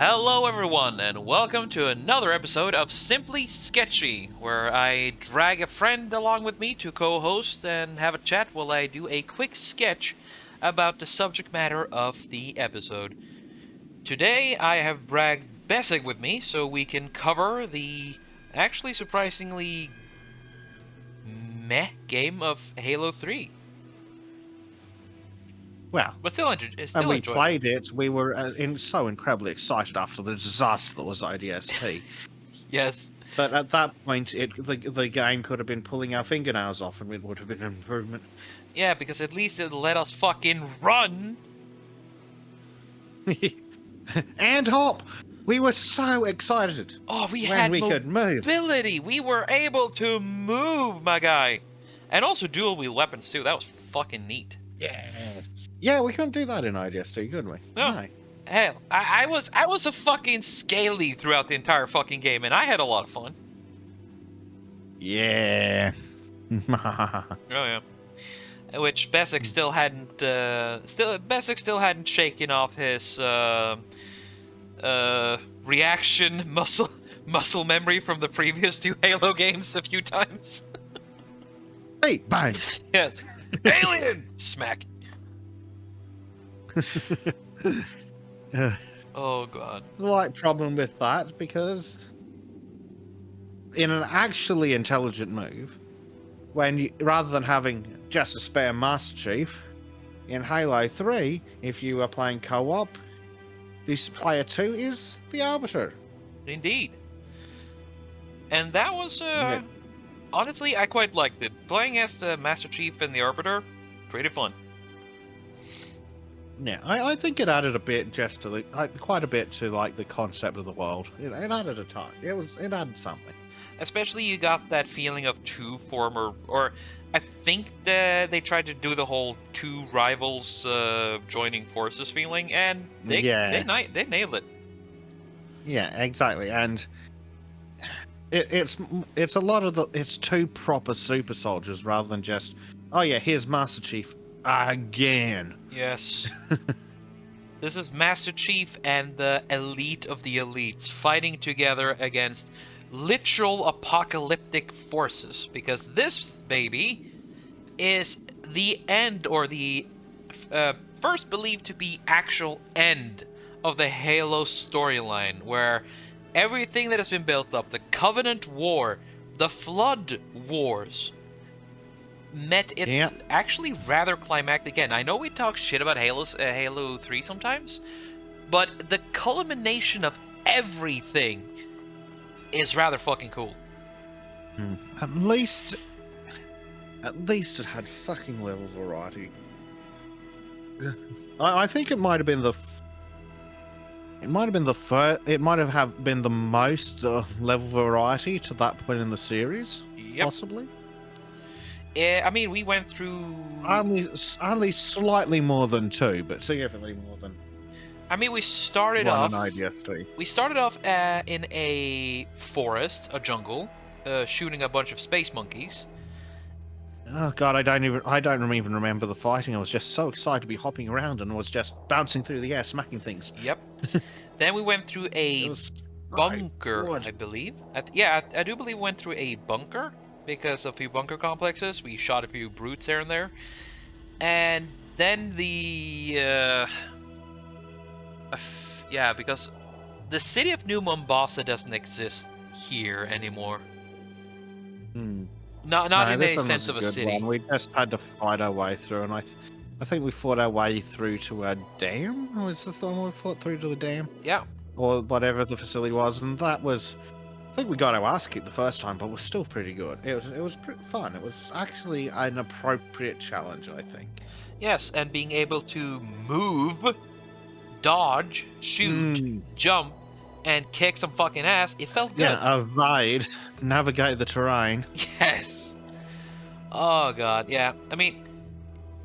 Hello everyone, and welcome to another episode of Simply Sketchy, where I drag a friend along with me to co-host and have a chat while I do a quick sketch about the subject matter of the episode. Today I have dragged Bessic with me so we can cover the actually surprisingly meh game of Halo 3. Well, But still, when we enjoyable. played it, we were so incredibly excited after the disaster that was IDST. Yes. That at that point, the game could have been pulling our fingernails off, and it would have been an improvement. Yeah, because at least it let us fucking run! And hop! We were so excited Oh, we when had we could move. mobility. We were able to move, my guy. And also dual wield weapons too. That was fucking neat. Yeah, we couldn't do that in IDST, could we? No. Hell, I was a fucking scaly throughout the entire fucking game, and I had a lot of fun. Yeah. Oh yeah. Which Bessic still hadn't shaken off his reaction muscle memory from the previous two Halo games a few times. Hey, bang! Yes. Alien! Smack. Oh god. Slight problem with that, because in an actually intelligent move, when you, rather than having just a spare Master Chief, in Halo 3, if you are playing co-op, this player 2 is the Arbiter. Indeed. And that was, Yeah. honestly, I quite liked it. Playing as the Master Chief and the Arbiter, pretty fun. Yeah, I think it added a bit just to the, quite a bit to like the concept of the world. It added a ton. It added something. Especially you got that feeling of two former, or I think that they tried to do the whole two rivals joining forces feeling, and they nailed it. Yeah, exactly, and it's a lot of it's two proper super soldiers rather than just, oh yeah, here's Master Chief again. Yes. This is Master Chief and the elite of the elites fighting together against literal apocalyptic forces, because this baby is the end, or the first believed to be actual end of the Halo storyline, where everything that has been built up, the Covenant War, the Flood Wars, met its actually rather climactic end. I know we talk shit about Halo 3 sometimes, but the culmination of everything is rather fucking cool. At least it had fucking level variety. I think it might have been the first. It might have been the most level variety to that point in the series, possibly. I mean, we went through only slightly more than 2, but significantly more than. I mean, we started off. We started off in a forest, a jungle, shooting a bunch of space monkeys. Oh god, I don't even remember the fighting. I was just so excited to be hopping around and was just bouncing through the air, smacking things. Yep. Then we went through a bunker, I believe. I do believe we went through a bunker because of a few bunker complexes. We shot a few brutes here and there, and then because the city of New Mombasa doesn't exist here anymore. Not in the sense of a city. We just had to fight our way through, and I think we fought our way through to a dam. Or was this the one we fought through to the dam? Yeah. Or whatever the facility was, and that was. I think we got our ass kicked the first time, but it was still pretty good. It was pretty fun. It was actually an appropriate challenge, I think. Yes, and being able to move, dodge, shoot, jump, and kick some fucking ass, it felt good. Yeah, evade, navigate the terrain. Yes. Oh god, yeah. I mean,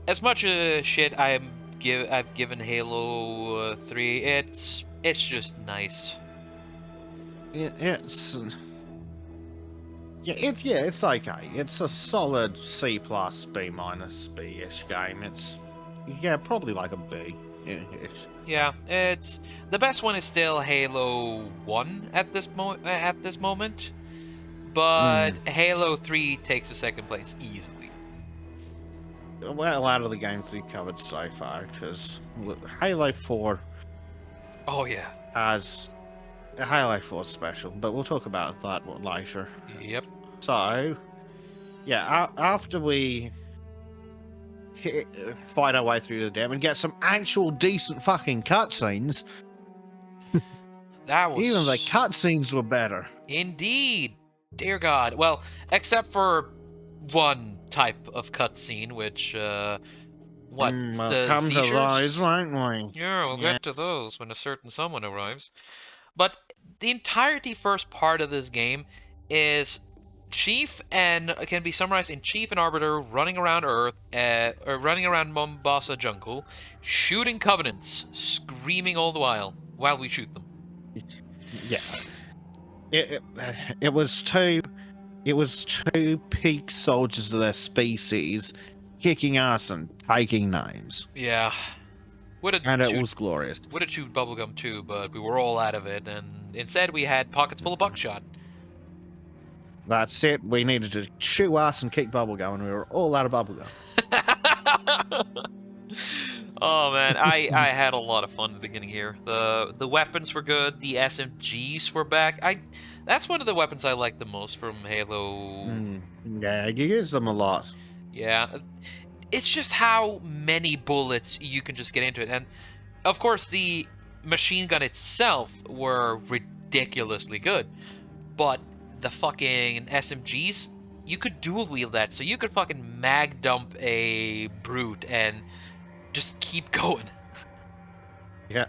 as much shit I've given Halo 3, it's just nice. It's okay. It's a solid C plus B minus B ish game. It's probably like a B. Yeah, it's the best one is still Halo 1 at this moment, but Mm. Halo 3 takes the second place easily. Well, out of the games we covered so far, because Halo 4 Oh yeah. has Halo 4 special, but we'll talk about that one later. Yep. So, yeah, after we fight our way through the dam and get some actual decent fucking cutscenes, That even the was cutscenes were better. indeed. Dear God. Well, except for one type of cutscene, which what We'll the come to those, seizures? won't we? Yeah, we'll get to Yes. those when a certain someone arrives. But the entirety first part of this game is Chief and can be summarized in Chief and Arbiter running around Earth, or running around Mombasa jungle, shooting Covenants, screaming all the while we shoot them. Yeah. It, it, it was two it was two peak soldiers of their species kicking ass and taking names. Yeah, would have And it shoot was glorious. would have chewed bubblegum too, but we were all out of it, and instead we had pockets full of buckshot. That's it. We needed to chew ass and kick bubblegum, and we were all out of bubblegum. Oh man, I had a lot of fun at the beginning here. The weapons were good. The SMGs were back. That's one of the weapons I like the most from Halo. Yeah, you use them a lot. Yeah, it's just how many bullets you can just get into it, and of course the machine gun itself were ridiculously good, but the fucking SMGs, you could dual wield that, so you could fucking mag dump a brute and just keep going. Yeah.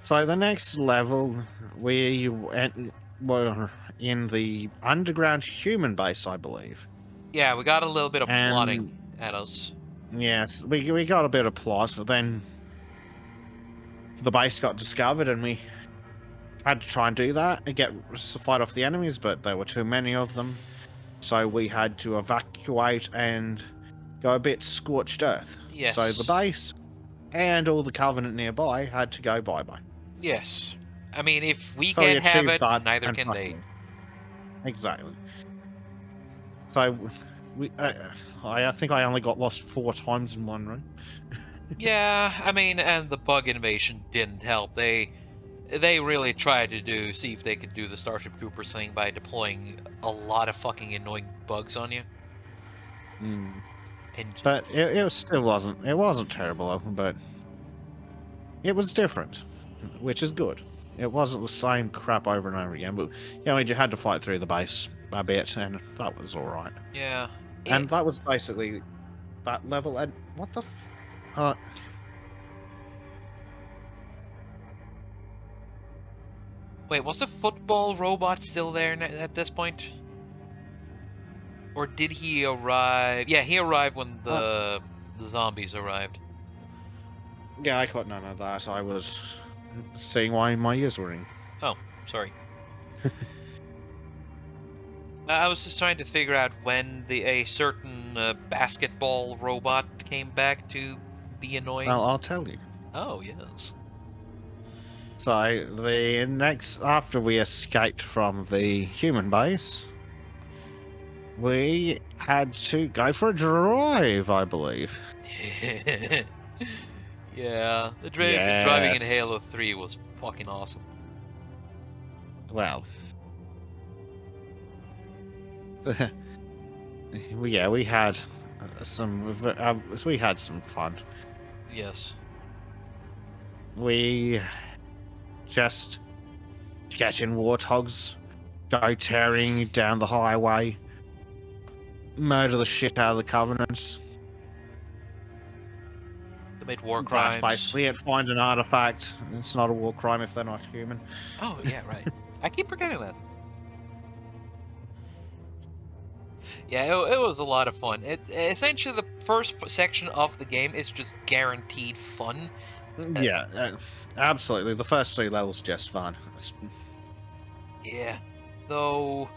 So the next level, we were in the underground human base, I believe. Yeah, we got a little bit of plotting And at us. yes, we got a bit of plot. Then the base got discovered, and we had to try and do that and fight off the enemies, but there were too many of them. So we had to evacuate and go a bit scorched earth. So the Yes. base and all the Covenant nearby had to go bye-bye. Yes. I mean, if we So we can't have achieved it, that, neither and can they. exactly. So we, I think I only got lost 4 times in one run. Yeah, I mean, and the bug invasion didn't help. They really tried to see if they could do the Starship Troopers thing by deploying a lot of fucking annoying bugs on you. And But it still wasn't terrible, but it was different, which is good. It wasn't the same crap over and over again, but you had to fight through the base a bit, and that was all right. yeah, And that was basically that level. And what the? wait, was the football robot still there at this point? Or did he arrive? Yeah, he arrived when the zombies arrived. Yeah, I caught none of that. I was seeing why my ears were ringing. Oh, sorry. I was just trying to figure out when a certain basketball robot came back to be annoying. Well, I'll tell you. Oh, yes. So the next, after we escaped from the human base, we had to go for a drive, I believe. Yeah, the driving in Yes. Halo 3 was fucking awesome. Well, yeah, we had some fun. Yes. We just get in warthogs, go tearing down the highway, murder the shit out of the Covenants. Commit war That's crimes. basically it. Find an artifact. It's not a war crime if they're not human. Oh, yeah, right. I keep forgetting that. Yeah, it was a lot of fun. Essentially, the first section of the game is just guaranteed fun. Yeah, absolutely. The first 3 levels just fun. Yeah, though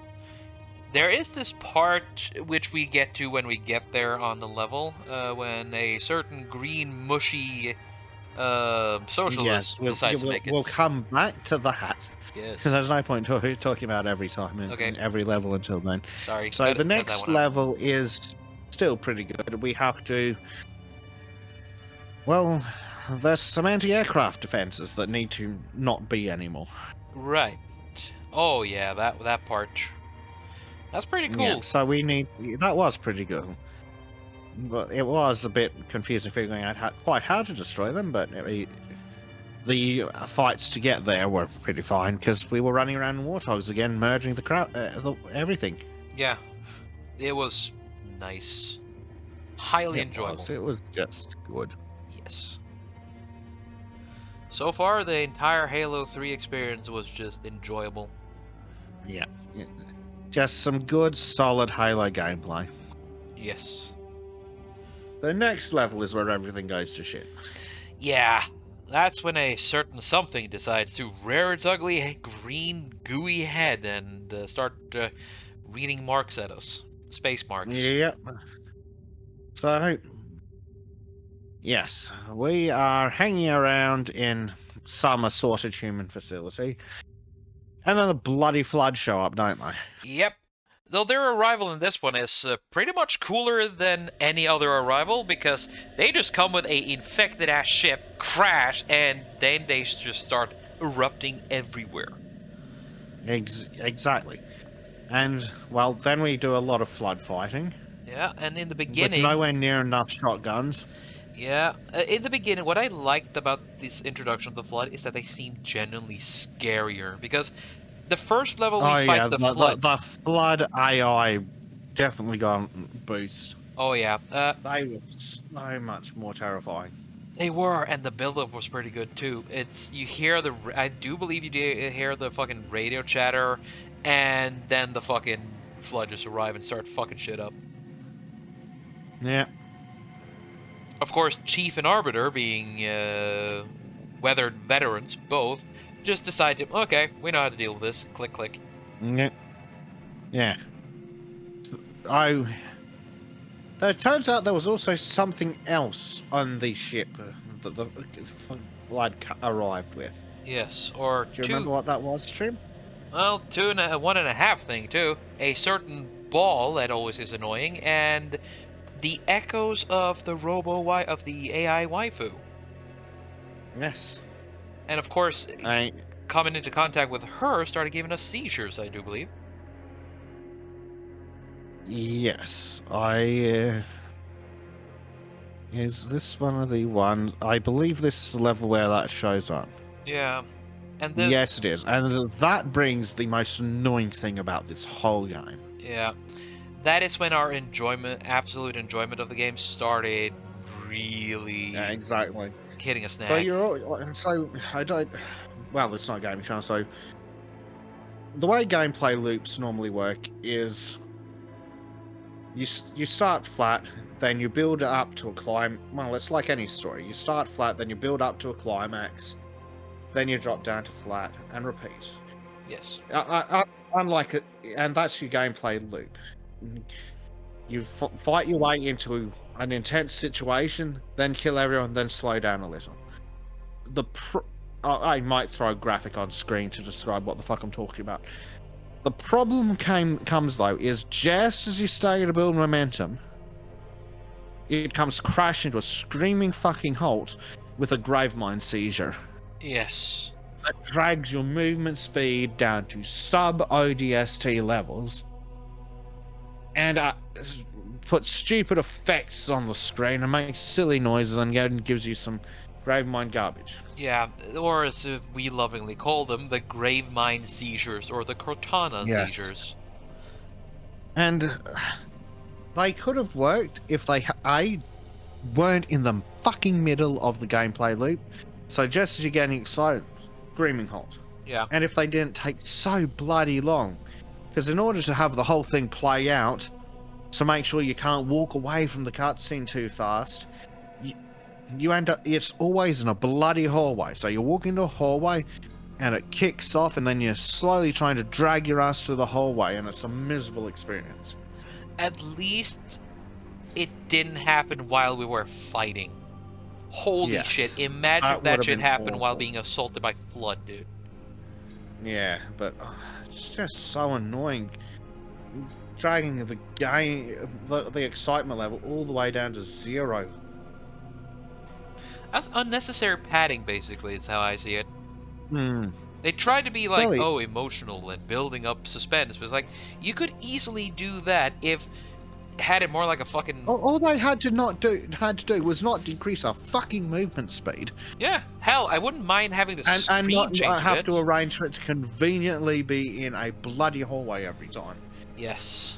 there is this part which we get to when we get there on the level, when a certain green mushy Socialist Yes, decides to make it. we'll come back to that. Yes. There's no point talking about every time Okay. in every level until then. Sorry. So the Cut that next one out. level is still pretty good. We have to. Well, there's some anti-aircraft defenses that need to not be anymore. Right. Oh yeah, that part. That's pretty Yeah, cool. so we need. That was pretty good. But it was a bit confusing figuring out quite how to destroy them, but the fights to get there were pretty fine because we were running around in warthogs again, merging the crowd, everything. Yeah, it was nice. Highly enjoyable. It was just good. Yes. So far, the entire Halo 3 experience was just enjoyable. Yeah. Just some good, solid Halo gameplay. Yes. The next level is where everything goes to shit. Yeah, that's when a certain something decides to rear its ugly green gooey head and start reading marks at us. Space marks. Yep. So, yes, we are hanging around in some assorted human facility. And then the bloody Flood show up, don't they? Yep. Though their arrival in this one is pretty much cooler than any other arrival because they just come with a infected ass ship, crash, and then they just start erupting everywhere. Exactly. And, well, then we do a lot of Flood fighting. Yeah, and in the With beginning... nowhere near enough shotguns. Yeah, in the beginning, what I liked about this introduction of the Flood is that they seem genuinely scarier because the first level we fight the Flood... The Flood AI definitely got a boost. Oh yeah. They were so much more terrifying. They were, and the build-up was pretty good too. You hear the, I do believe you hear the fucking radio chatter, and then the fucking Flood just arrive and start fucking shit up. Yeah. Of course, Chief and Arbiter, being weathered veterans, both, just decided, okay, we know how to deal with this. Click, click. Yeah. Yeah. It turns out there was also something else on the ship that the Flood arrived with. Yes, or Do you remember what that was, Trim? Well, 1.5 thing too. A certain ball that always is annoying, and the echoes of the of the AI waifu. Yes. And of course, coming into contact with her started giving us seizures, I do believe. Yes, is this one of the ones? I believe this is the level where that shows up. Yeah, and this. Yes, it is, and that brings the most annoying thing about this whole game. Yeah, that is when our absolute enjoyment of the game started really. Yeah, exactly. Hitting a snag. Well, it's not a gaming channel, so the way gameplay loops normally work is you start flat, then you build it up to a climb. Well, it's like any story. You start flat, then you build up to a climax, then you drop down to flat, and repeat. Yes. Unlike it, and that's your gameplay loop. You fight your way into an intense situation, then kill everyone, then slow down a little. I might throw a graphic on screen to describe what the fuck I'm talking about. The problem comes though is just as you start to build momentum, it comes crashing to a screaming fucking halt with a gravemind seizure. Yes. That drags your movement speed down to sub-ODST levels, and puts stupid effects on the screen and makes silly noises and gives you some gravemind garbage. Yeah, or as we lovingly call them, the gravemind seizures or the Cortana seizures. And they could have worked if they weren't in the fucking middle of the gameplay loop. So just as you're getting excited, screaming halt. Yeah. And if they didn't take so bloody long, because in order to have the whole thing play out, to make sure you can't walk away from the cutscene too fast, you end up, it's always in a bloody hallway. So you walk into a hallway and it kicks off, and then you're slowly trying to drag your ass through the hallway, and it's a miserable experience. At least it didn't happen while we were fighting. Holy shit, Yes. imagine That if would that have shit been happened while awful. being assaulted by Flood, dude. Yeah, but it's just so annoying. Dragging the game, the excitement level all the way down to 0. That's unnecessary padding, basically, is how I see it. Hmm. They tried to be like, Really, oh, emotional and building up suspense, but it's like, you could easily do that if had it more like a fucking. all they had to do was not decrease our fucking movement speed, Yeah, hell, I wouldn't mind having the and stream not change a have bit. to arrange for it to conveniently be in a bloody hallway every time. Yes.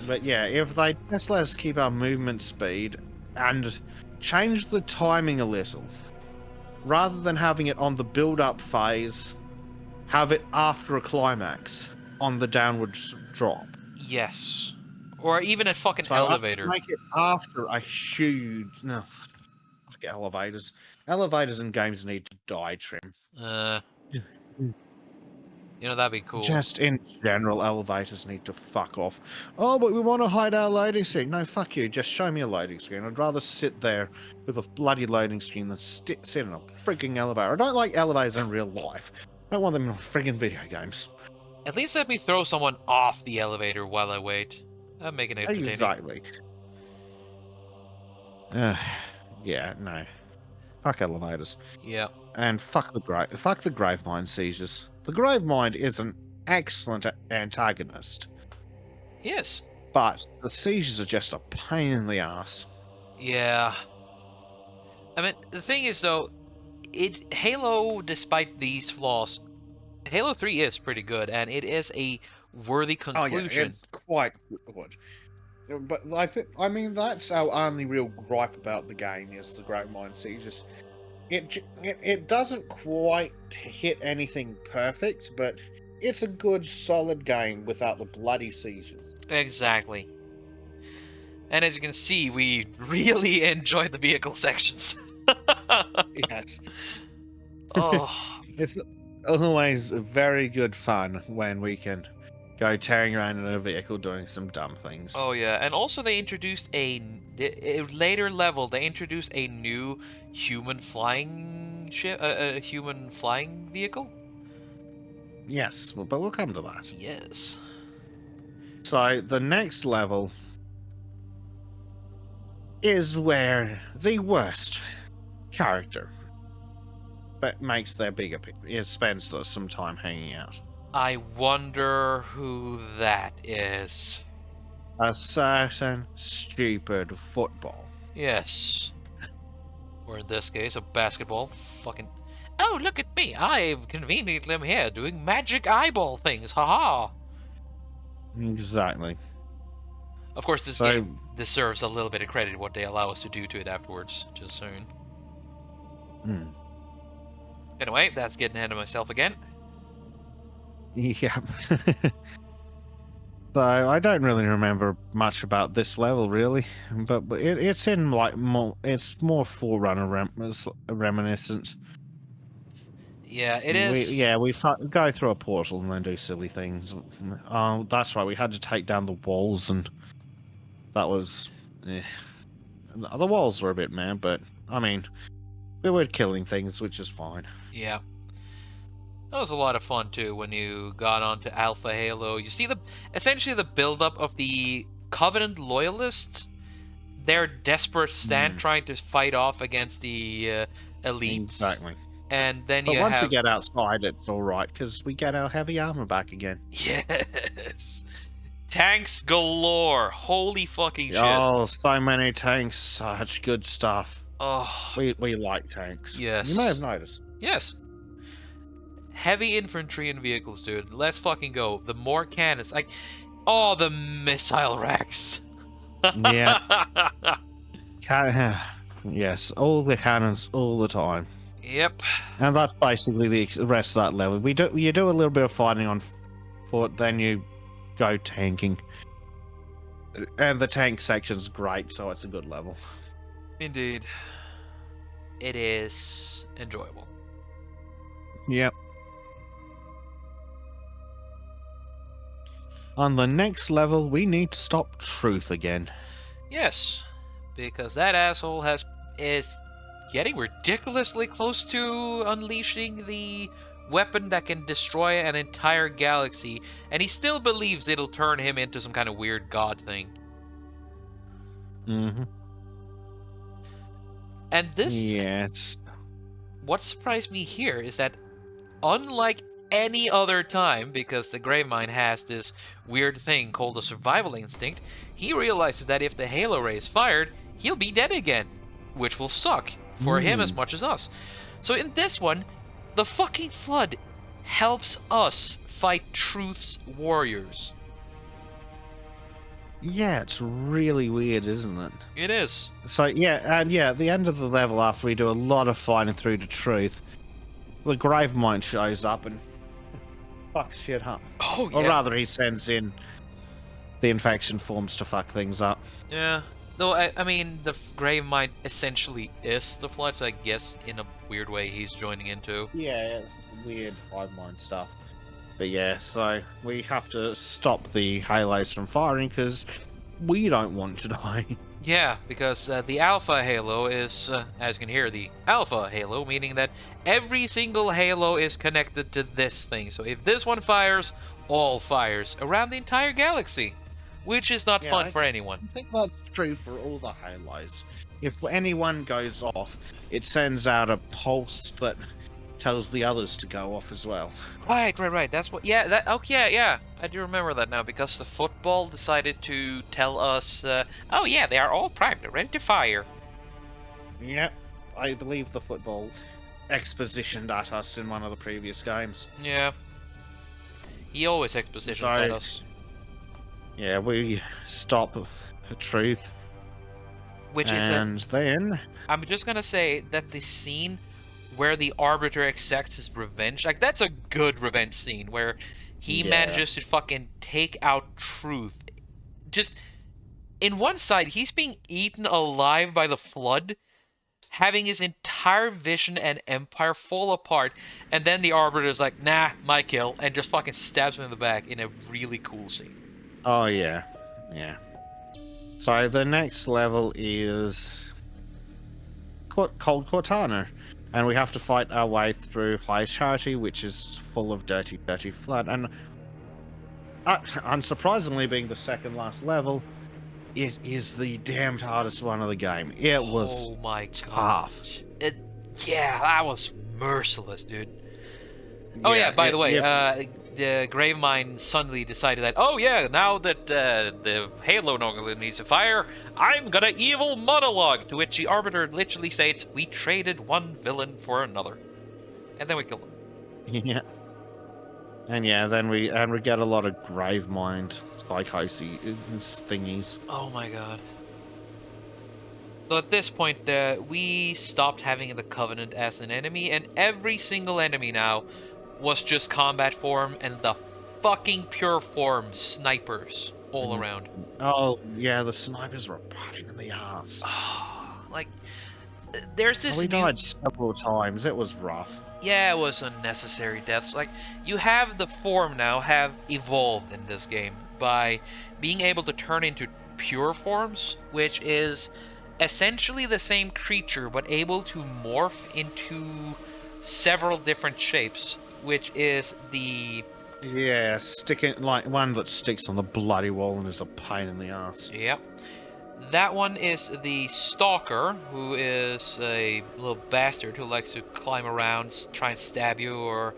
But yeah, if they just let us keep our movement speed and change the timing a little, rather than having it on the build-up phase, have it after a climax on the downward drop. Yes. Or even a fucking So elevator. make it after a huge. No, fuck elevators. Elevators in games need to die, Trim. Uh, that'd be cool. Just in general, elevators need to fuck off. Oh, but we want to hide our loading screen. No, fuck you. Just show me a loading screen. I'd rather sit there with a bloody loading screen than sit in a freaking elevator. I don't like elevators in real life. I don't want them in friggin' video games. At least let me throw someone off the elevator while I wait. That'd make it entertaining. Exactly. Yeah, no. Fuck elevators. Yeah. And fuck the grave mind seizures. The grave mind is an excellent antagonist, Yes. but the seizures are just a pain in the ass. Yeah. I mean, the thing is though, Halo, despite these flaws, Halo 3 is pretty good, and it is a worthy Oh yeah, conclusion. it's quite good. But I mean, that's our only real gripe about the game is the grave mind seizures. It doesn't quite hit anything perfect, but it's a good, solid game without the bloody seizures. Exactly. And as you can see, we really enjoy the vehicle sections. Yes. Oh, It's always very good fun when we can go tearing around in a vehicle doing some dumb things. oh yeah. And also they introduced a later level. They introduced a new human flying ship, a human flying vehicle. Yes, but we'll come to that. Yes. So the next level is where the worst character that makes their big appearance spends some time hanging out. I wonder who that is. A certain stupid football. Yes. Or in this case, a basketball. Fucking. Oh, look at me! I conveniently am here doing magic eyeball things. Haha. Exactly. Of course, this So, game deserves a little bit of credit what they allow us to do to it afterwards. Just soon. hmm. Anyway, that's getting ahead of myself again. Yeah. So I don't really remember much about this level, really, but it's in like more. It's more Forerunner reminiscent. Yeah, it We is. yeah we go through a portal and then do silly things. That's right. We had to take down the walls, and that was. Eh. The walls were a bit mad, but I mean, we were killing things, which is fine. Yeah. That was a lot of fun too when you got onto Alpha Halo. You see essentially the buildup of the Covenant loyalists, their desperate stand Mm, trying to fight off against the elites, exactly. and then But you once we have get outside, it's all right because we get our heavy armor back again. yes, tanks galore. Holy fucking shit. Oh, so many tanks, such good stuff. Oh We like tanks. You may have yes, noticed. yes. Heavy infantry and vehicles, dude. Let's fucking go. The more cannons, like, oh, the missile racks. Yeah, yes, all the cannons, all the time, Yep. and that's basically the rest of that level. You do a little bit of fighting on foot, then you go tanking, and the tank section's great, so it's a good level. Indeed. It is enjoyable. Yep. On the next level, we need to stop Truth again. Yes, because that asshole has is getting ridiculously close to unleashing the weapon that can destroy an entire galaxy, and he still believes it'll turn him into some kind of weird god thing. Mm-hmm. And this, Yes. what surprised me here is that unlike any other time, because the Gravemind has this weird thing called a survival instinct, he realizes that if the Halo Ray is fired, he'll be dead again, which will suck for him as Mm. much as us. So in this one, the fucking Flood helps us fight Truth's warriors. Yeah, it's really weird, isn't it? It is. So yeah, and yeah, at the end of the level, after we do a lot of fighting through the truth, the Gravemind shows up and fucks shit up. Oh Or yeah. rather, he sends in the infection forms to fuck things up. Yeah. Though I mean, the Gravemind essentially is the Flood, so I guess in a weird way he's joining into. Yeah, it's weird Gravemind stuff. But yeah, so we have to stop the halos from firing because we don't want to die. Yeah, because the Alpha Halo is, as you can hear, the Alpha Halo, meaning that every single Halo is connected to this thing. So if this one fires, all fires around the entire galaxy, which is not fun for anyone. I think that's true for all the halos. If anyone goes off, it sends out a pulse that tells the others to go off as well. Right. That's what. Yeah, that. Oh, yeah. I do remember that now because the football decided to tell us. Oh yeah, they are all primed, and ready to fire. Yep, I believe the football expositioned at us in one of the previous games. Yeah. He always expositions at us. Yeah, we stop the truth. Which is and then I'm just gonna say that the scene where the Arbiter exacts his revenge, like that's a good revenge scene where he manages to fucking take out Truth. Just in one side, he's being eaten alive by the Flood, having his entire vision and empire fall apart, and then the Arbiter's like, nah, my kill, and just fucking stabs him in the back in a really cool scene. Oh yeah. So the next level is called Cortana, and we have to fight our way through Highest Charity, which is full of dirty Flood. And unsurprisingly, being the second last level, it is the damned hardest one of the game. It was tough. Yeah, that was merciless, dude. Oh yeah, by the way, the Gravemind suddenly decided that, oh yeah, now that the Halo no longer needs to fire, I'm gonna evil monologue, to which the Arbiter literally states, we traded one villain for another. And then we killed him. Yeah. And yeah, then we get a lot of Gravemind psychosis thingies. Oh my god. So at this point, we stopped having the Covenant as an enemy, and every single enemy now was just combat form and the fucking pure form snipers all around. Oh, yeah, the snipers were a pain in the ass. Like, there's this we died several times. It was rough. Yeah, it was unnecessary deaths. Like, you have the form now have evolved in this game by being able to turn into pure forms, which is essentially the same creature but able to morph into several different shapes, which is the sticking like one that sticks on the bloody wall and is a pain in the ass. Yep. That one is the Stalker, who is a little bastard who likes to climb around, try and stab you, or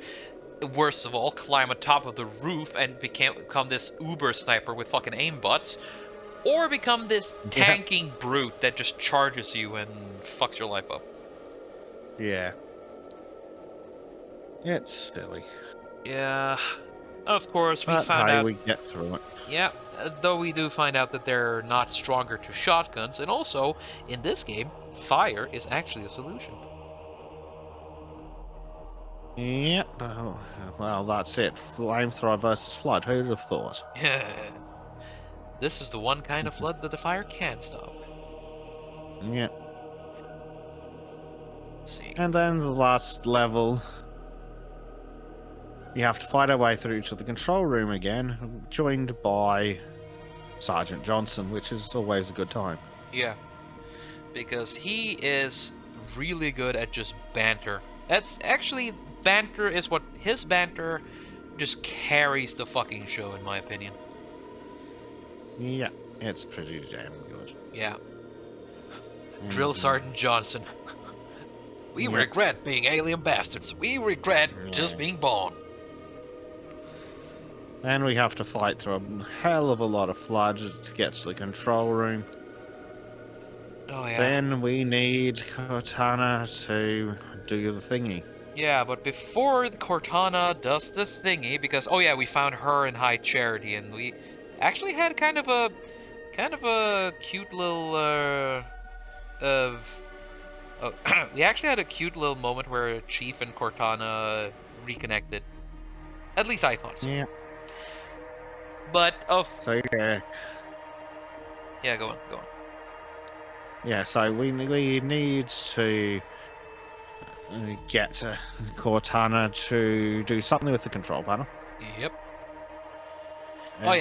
worst of all, climb on top of the roof and become this uber sniper with fucking aimbots, or become this tanking brute that just charges you and fucks your life up. Yeah. It's silly. Yeah. Of course, we found out... we get through it. Yeah, though we do find out that they're not stronger to shotguns, and also, in this game, fire is actually a solution. Yep. Oh, well, that's it. Flamethrower versus Flood. Who'd have thought? This is the one kind of Flood that the fire can stop. Yeah. Let's see. And then the last level, you have to fight our way through to the control room again, joined by Sergeant Johnson, which is always a good time. Yeah. because he is really good at just banter. That's actually banter is what his banter just carries the fucking show in my opinion. Yeah, it's pretty damn good. Yeah. Drill And, Sergeant Johnson. We yeah, regret being alien bastards. We regret just yeah. being born. Then we have to fight through a hell of a lot of floods to get to the control room. Oh yeah. Then we need Cortana to do the thingy. Yeah, but before the Cortana does the thingy, because oh yeah, we found her in High Charity, and we actually had kind of a cute little of we actually had a cute little moment where Chief and Cortana reconnected. At least I thought so. Yeah. But So yeah, yeah, go on. yeah. So we need to get Cortana to do something with the control panel. Yep. Oh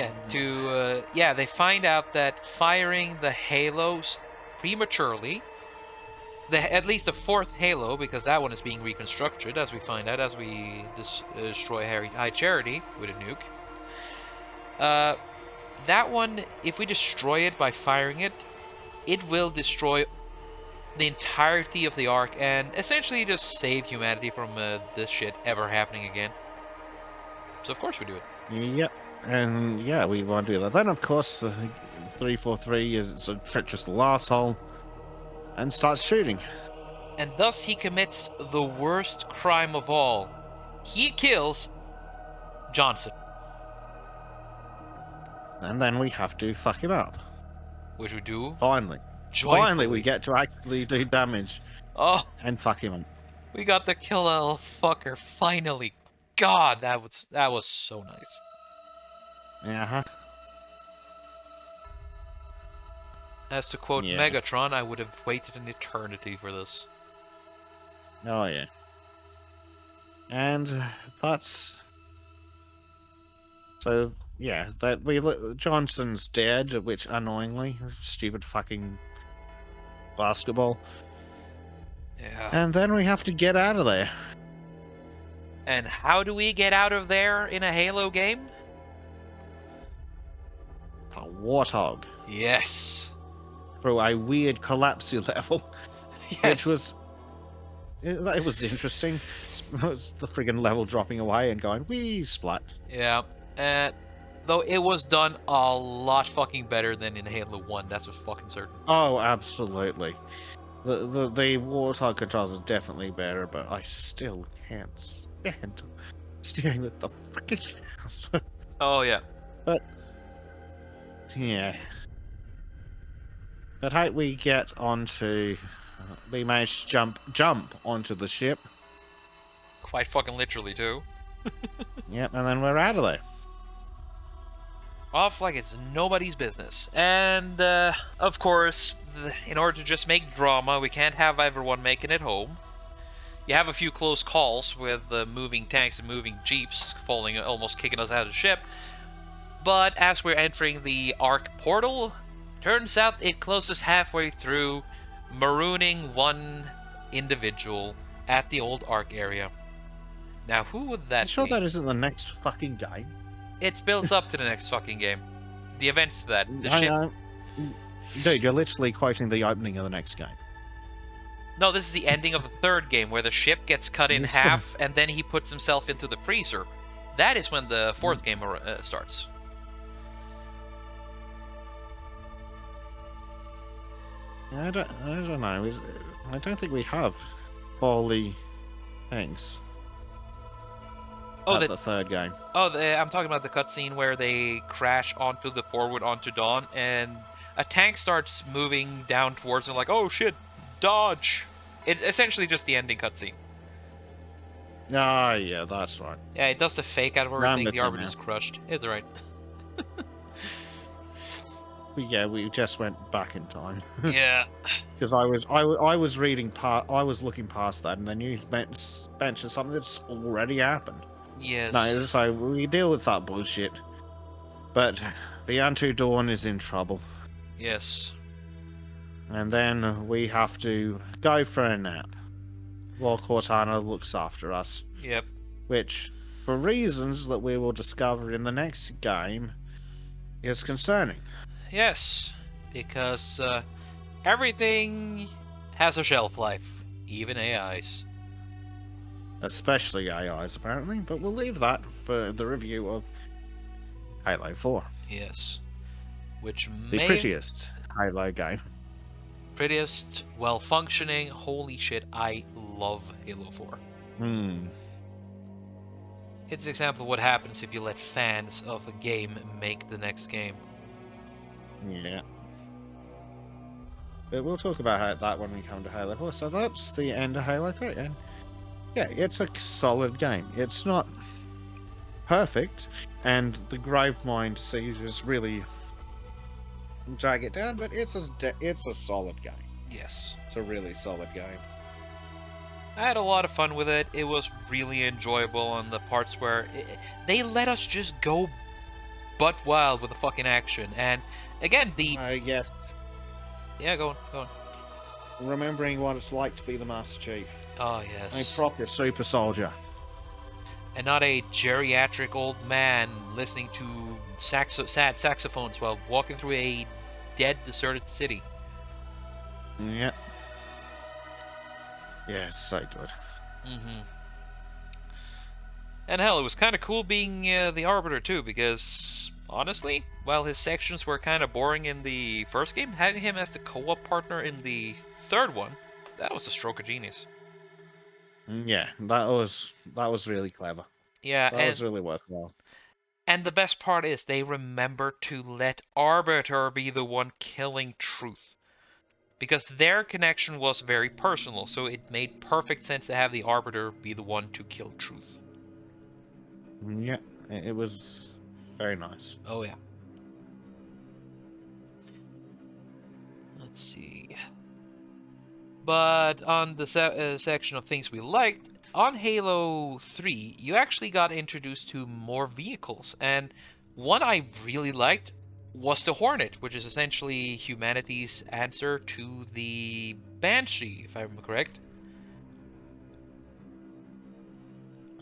yeah, they find out that firing the halos prematurely, at least the fourth halo, because that one is being reconstructed, as we find out as we destroy High Charity with a nuke. That one, if we destroy it by firing it, it will destroy the entirety of the Ark and essentially just save humanity from this shit ever happening again. So of course we do it. Yep. And yeah, we want to do that. Then of course, 343 is a treacherous little arsehole and starts shooting. And thus he commits the worst crime of all. He kills Johnson. And then we have to fuck him up. Which we do. Finally. Joyfully. Finally, we get to actually do damage Oh, and fuck him up. we got to kill that little fucker. Finally. God, that was so nice. Uh-huh. As to quote Yeah. Megatron, I would have waited an eternity for this. Oh, yeah. And that's... So, yeah, Johnson's dead, which annoyingly, stupid fucking basketball. Yeah. And then we have to get out of there. And how do we get out of there in a Halo game? The Warthog. Yes. Through a weird collapsy level, Yes. which was... It was interesting. It was the friggin' level dropping away and going, wee, splat. Yeah. Though it was done a lot fucking better than in Halo 1, that's for fucking certain. Oh, absolutely. The Warthog controls are definitely better, but I still can't stand steering with the freaking mouse. Oh yeah. But yeah. But how we get onto, we managed to jump onto the ship. Quite fucking literally too. Yep, and then we're out of there. Off like it's nobody's business. And of course, in order to just make drama, we can't have everyone making it home. You have a few close calls with moving tanks and moving jeeps falling, almost kicking us out of the ship. But as we're entering the Ark portal, turns out it closes halfway through, marooning one individual at the old Ark area. Now, who would that You sure be? that isn't the next fucking game? It builds up to the next fucking game. The events to that. The ship. Dude, you're literally quoting the opening of the next game. No, this is the ending of the third game where the ship gets cut in half and then he puts himself into the freezer. That is when the fourth game starts. I don't know. I don't think we have all the things. Oh, the third game. Oh, I'm talking about the cutscene where they crash onto Dawn, and a tank starts moving down towards them, like, oh shit, dodge! It's essentially just the ending cutscene. Ah, yeah, that's right. Yeah, it does the fake out of I'm everything. with The you Arbiter now. is crushed. It's alright. But yeah, we just went back in time Yeah. because I was reading I was looking past that, and then you mentioned something that's already happened. Yes. No, so we deal with that bullshit. But the Unto Dawn is in trouble. Yes. And then we have to go for a nap while Cortana looks after us. Yep. Which, for reasons that we will discover in the next game, is concerning. Yes, because everything has a shelf life, even AIs. Especially AIs, apparently, but we'll leave that for the review of Halo 4. Yes. Which The may... prettiest Halo game. Prettiest, well-functioning, holy shit, I love Halo 4. Hmm. It's an example of what happens if you let fans of a game make the next game. Yeah. But we'll talk about that when we come to Halo 4. So that's the end of Halo 3. And yeah, it's a solid game. It's not perfect, and the Gravemind sieges really drag it down, but it's a solid game. Yes. It's a really solid game. I had a lot of fun with it. It was really enjoyable on the parts where they let us just go butt wild with the fucking action. And again, Yes. Yeah, go on. Remembering what it's like to be the Master Chief. Oh, yes. A proper super soldier. And not a geriatric old man listening to sad saxophones while walking through a dead, deserted city. Yeah. Yeah, it's so good. Mm-hmm. And hell, it was kind of cool being the Arbiter too, because honestly, while his sections were kind of boring in the first game, having him as the co-op partner in the third one, that was a stroke of genius. Yeah, that was really clever. Yeah, That was really worthwhile. And the best part is they remember to let Arbiter be the one killing Truth. Because their connection was very personal, so it made perfect sense to have the Arbiter be the one to kill Truth. Yeah, it was very nice. Oh yeah. Let's see. But on the section of things we liked, on Halo 3, you actually got introduced to more vehicles, and one I really liked was the Hornet, which is essentially humanity's answer to the Banshee, if I'm correct.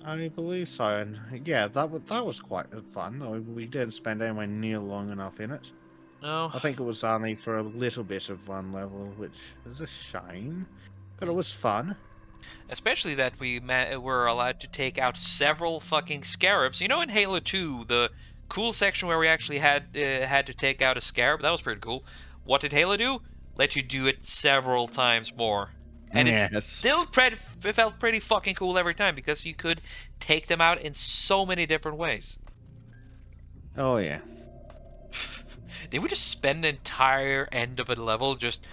I believe so, and yeah, that was quite fun. Though we didn't spend anywhere near long enough in it. No. I think it was only for a little bit of one level, which is a shame, but it was fun. Especially that we were allowed to take out several fucking scarabs. You know, in Halo 2, the cool section where we actually had to take out a scarab, that was pretty cool. What did Halo do? Let you do it several times more. And it Yes. still felt pretty fucking cool every time because you could take them out in so many different ways. Oh yeah. Did we just spend the entire end of a level just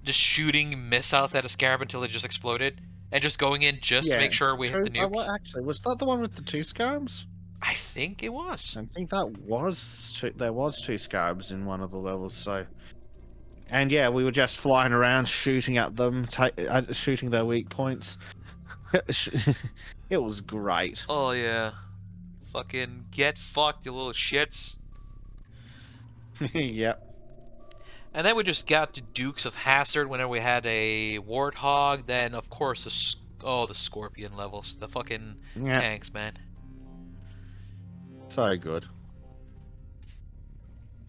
shooting missiles at a scarab until it just exploded? And just going in just to make sure we hit the nuke? What actually was that the one with the two scarabs? I think it was. I think there was two scarabs in one of the levels. So, and yeah, we were just flying around shooting at them, shooting their weak points. It was great. Oh yeah. Fucking get fucked, you little shits. Yep. And then we just got to Dukes of Hazzard whenever we had a Warthog. Then, of course, the Scorpion levels. The fucking tanks, man. So good.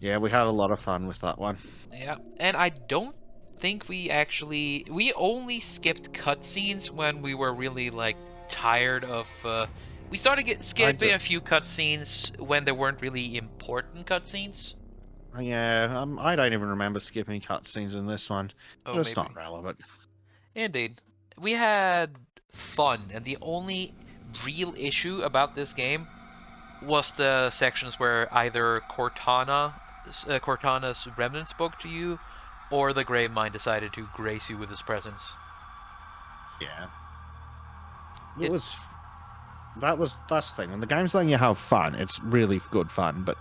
Yeah, we had a lot of fun with that one. Yeah, and I don't think we only skipped cutscenes when we were really, like, tired of, we started skipping a few cutscenes when there weren't really important cutscenes. Yeah, I don't even remember skipping cutscenes in this one. Oh, it's maybe. not relevant. Indeed. We had fun, and the only real issue about this game was the sections where either Cortana's remnant spoke to you, or the Gravemind decided to grace you with his presence. Yeah. That's the thing. When the game's letting you have fun, it's really good fun, but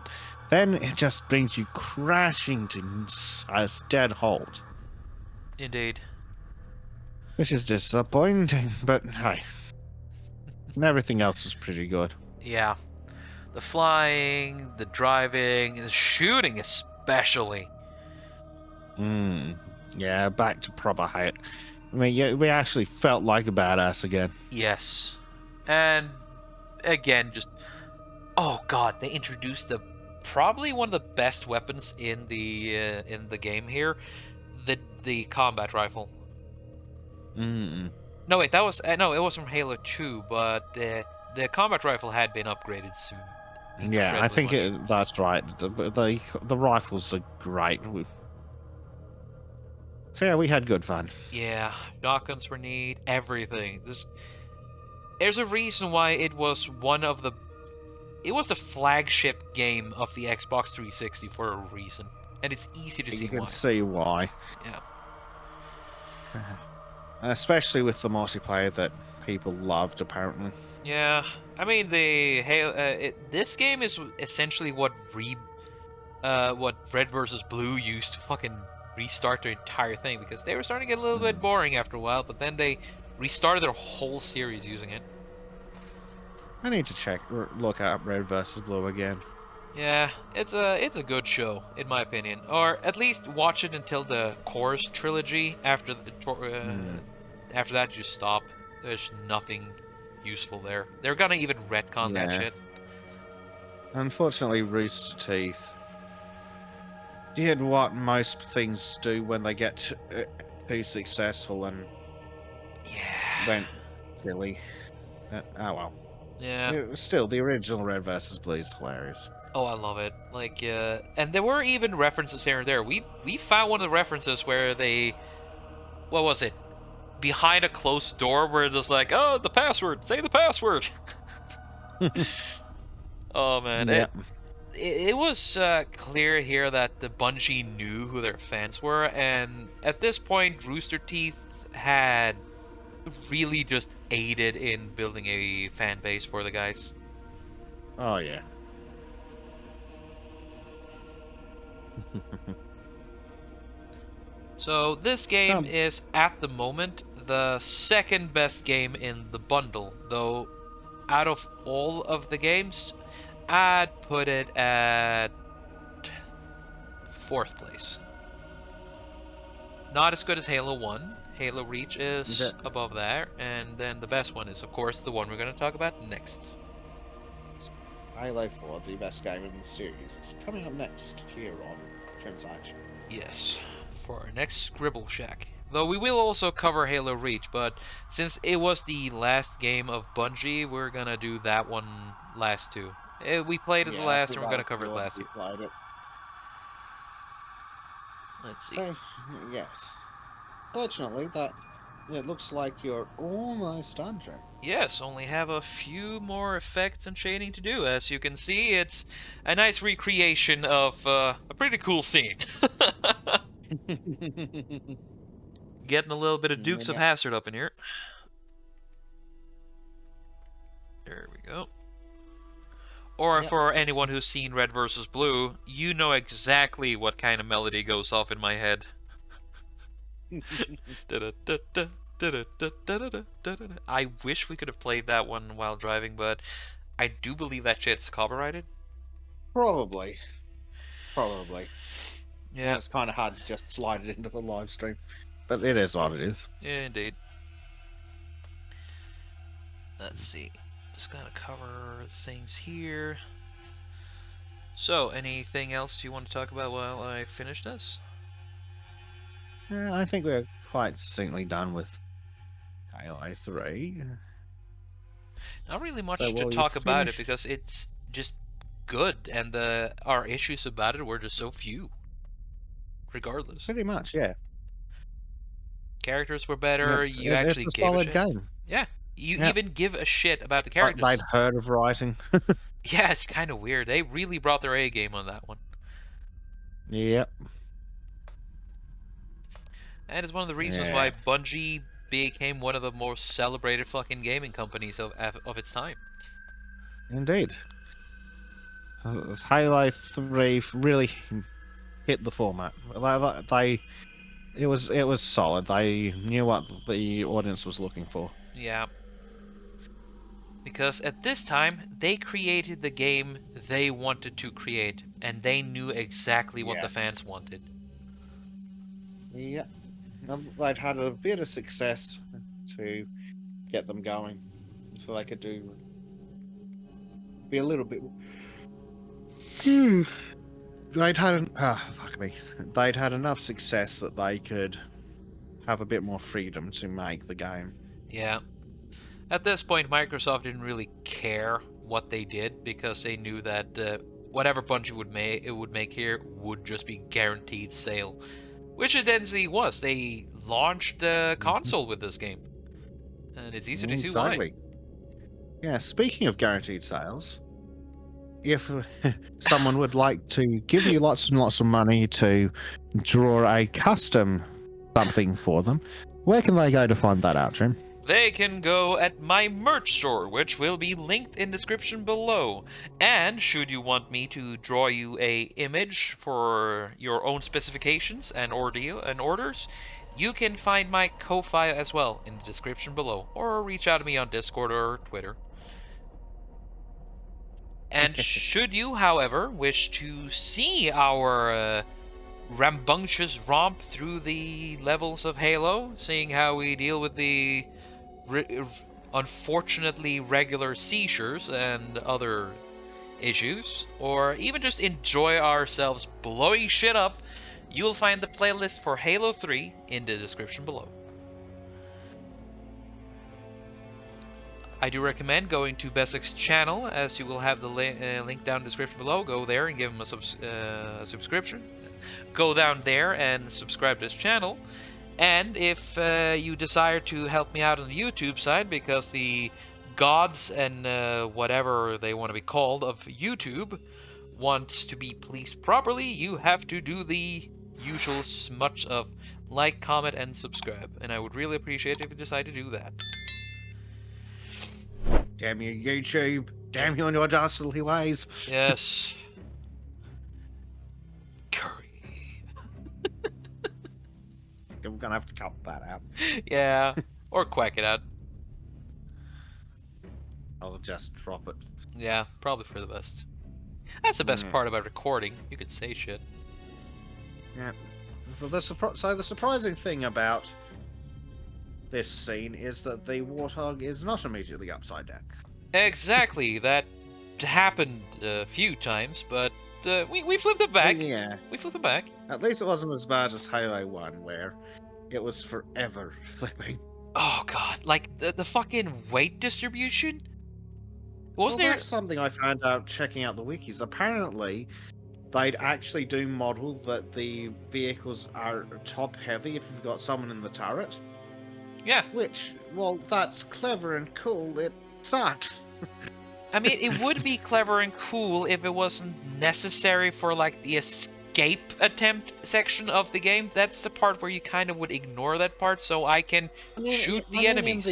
then it just brings you crashing to a dead halt. Indeed. Which is disappointing, but hey. Everything else is pretty good. Yeah. The flying, the driving, and the shooting especially. Yeah, back to proper height. I mean, yeah, we actually felt like a badass again. Yes. And again, just oh god, they introduced probably one of the best weapons in the game here, the combat rifle. Mm. No wait, that was no, it was from Halo 2, but the combat rifle had been upgraded soon, Yeah, I incredibly think much. that's right. The rifles are great. So yeah, we had good fun. Yeah, shotguns were neat, everything. There's a reason why it was the flagship game of the Xbox 360 for a reason, and it's easy to You see can why. see why, Yeah. especially with the multiplayer that people loved. Apparently, Yeah, I mean the Halo. This game is essentially what Red versus Blue used to fucking restart their entire thing because they were starting to get a little bit boring after a while. But then they restarted their whole series using it. I need to look at Red versus Blue again. Yeah, it's a good show in my opinion, or at least watch it until the Chorus trilogy. Hmm. After that, you stop. There's nothing useful there. They're gonna even retcon that Yeah, shit. unfortunately, Rooster Teeth did what most things do when they get too successful and Yeah. went silly. Oh well. Yeah. Still, the original Red versus Blue is hilarious. Oh, I love it. Like, and there were even references here and there. We found one of the references where what was it? Behind a closed door, where it was like, oh, the password, say the password. Oh man, Yeah. it was clear here that the Bungie knew who their fans were, and at this point, Rooster Teeth had really just aided in building a fan base for the guys. Oh yeah. So this game Um, is at the moment the second best game in the bundle, though out of all of the games, I'd put it at fourth place. Not as good as Halo 1. Halo Reach is the above there, and then the best one is, of course, the one we're going to talk about next. Halo 4, the best game in the series, is coming up next here on Transaction. Yes, for our next Scribble Shack. Though we will also cover Halo Reach, but since it was the last game of Bungie, we're gonna do that one last too. We played it the Yeah, I last, think and we're that gonna was cover the it one last we here. played it. Let's see. So, yes. Fortunately, that it looks like you're almost done, Jack. Yes, only have a few more effects and shading to do. As you can see, it's a nice recreation of a pretty cool scene. Getting a little bit of Dukes of Yeah. Hazzard up in here. There we go. Or Yep. for anyone who's seen Red versus Blue, you know exactly what kind of melody goes off in my head. I wish we could have played that one while driving, but I do believe that shit's copyrighted. Probably. Probably. And Yeah, it's kind of hard to just slide it into a live stream. But it is what it is. yeah, indeed. Let's see. Just gotta cover things here. So, anything else you want to talk about while I finish this? Yeah, I think we're quite succinctly done with Halo 3. Not really So much to will you talk about it finish? because it's just good, and our issues about it were just so few. Regardless, Pretty much, yeah. characters were better. You It's actually a gave a solid shit. game. Yeah, you Yeah. even give a shit about the Like they'd characters. heard of writing. Yeah, it's kind of weird. They really brought their A game on that one, Yep. and it's one of the reasons why Yeah. Bungie became one of the most celebrated fucking gaming companies of its time. Indeed. Halo 3 really hit the format. It was solid. They knew what the audience was looking for. Yeah. Because at this time, they created the game they wanted to create, and they knew exactly what the Yes. fans wanted. Yeah. they'd had a bit of success to get them going, so they could be a little bit. They'd had fuck me. They'd had enough success that they could have a bit more freedom to make the game. Yeah. At this point, Microsoft didn't really care what they did because they knew that whatever Bungie would make here would just be guaranteed sale, which it eventually was. They launched the console with this game, and it's easy to see why. Exactly. Yeah. Speaking of guaranteed sales, if someone would like to give you lots and lots of money to draw a custom something for them, where can they go to find that out, Jim? They can go at my merch store, which will be linked in description below. And should you want me to draw you a image for your own specifications and orders, you can find my Ko-Fi as well in the description below, or reach out to me on Discord or Twitter. And should you, however, wish to see our rambunctious romp through the levels of Halo, seeing how we deal with the unfortunately regular seizures and other issues, or even just enjoy ourselves blowing shit up, you will find the playlist for Halo 3 in the description below. I do recommend going to Besik's channel, as you will have the link down in the description below. Go there and give him a subscription. Go down there and subscribe to his channel. And if you desire to help me out on the YouTube side, because the gods and whatever they want to be called of YouTube want to be policed properly, you have to do the usual smutch of like, comment, and subscribe. And I would really appreciate it if you decide to do that. Damn you, YouTube! Damn you on your dastardly ways! Yes. Curry. We're gonna have to cut that out. Yeah, or quack it out. I'll just drop it. Yeah, probably for the best. That's the best part about recording. You could say shit. Yeah. So the surprising thing about this scene is that the Warthog is not immediately upside down. Exactly. That happened a few times, but we flipped it back. Yeah. We flipped it back. At least it wasn't as bad as Halo 1, where it was forever flipping. Oh god, like the fucking weight distribution? Wasn't there... That's something I found out checking out the wikis. Apparently, they'd actually do model that the vehicles are top heavy if you've got someone in the turret. Yeah. Which, well, that's clever and cool. It sucks. I mean, it would be clever and cool if it wasn't necessary for, like, the escape attempt section of the game. That's the part where you kind of would ignore that part so I can shoot the enemies.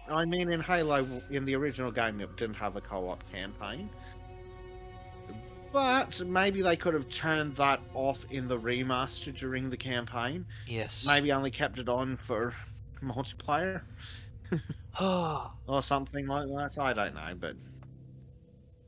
I mean, in Halo, in the original game, it didn't have a co-op campaign. But maybe they could have turned that off in the remaster during the campaign. Yes. Maybe only kept it on for multiplayer. Or something like that. I don't know, but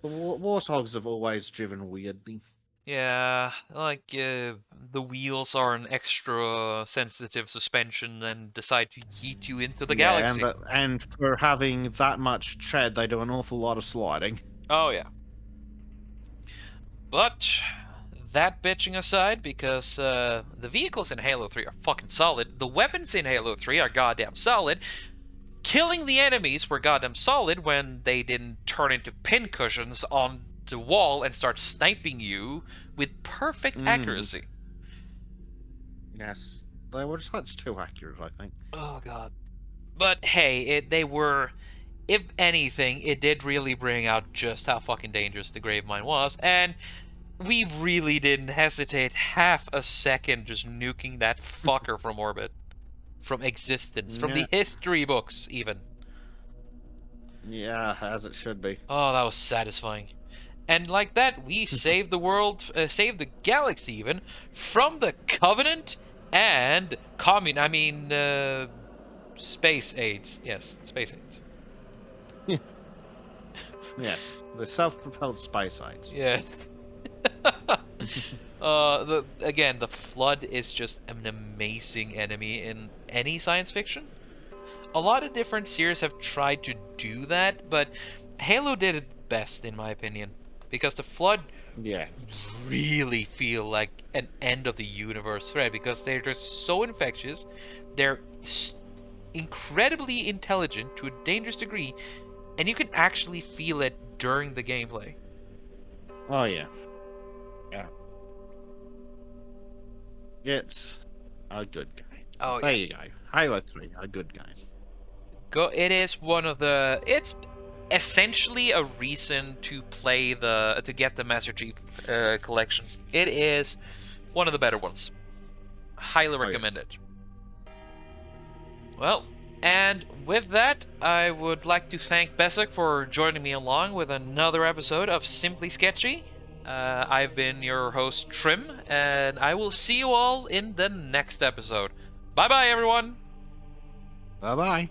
the Warthogs have always driven weirdly. Yeah, like the wheels are an extra sensitive suspension and decide to yeet you into the galaxy. And for having that much tread, they do an awful lot of sliding. Oh yeah. But that bitching aside, because the vehicles in Halo 3 are fucking solid, the weapons in Halo 3 are goddamn solid. Killing the enemies were goddamn solid when they didn't turn into pincushions on the wall and start sniping you with perfect accuracy. Yes, they were such too accurate, I think. Oh god. But hey, they were, if anything, it did really bring out just how fucking dangerous the Gravemind was, and we really didn't hesitate half a second just nuking that fucker from orbit. From existence, from the history books, even. Yeah, as it should be. Oh, that was satisfying. And like that, we saved the world, saved the galaxy even, from the Covenant and space aids. Yes, space aids. Yes, the self-propelled space aids. Yes. The Flood is just an amazing enemy in any science fiction. A lot of different series have tried to do that, but Halo did it best in my opinion, because the Flood Yes. really feel like an end of the universe threat because they're just so infectious. They're incredibly intelligent to a dangerous degree, and you can actually feel it during the gameplay. Oh yeah. Yeah. It's a good guy. Oh There yeah. you go. Halo 3, a good guy. It is one of the. It's essentially a reason to play to get the Master Chief collection. It is one of the better ones. Highly Oh recommend yes. it. Well, and with that, I would like to thank Besek for joining me along with another episode of Simply Sketchy. I've been your host, Trim, and I will see you all in the next episode. Bye bye, everyone! Bye bye.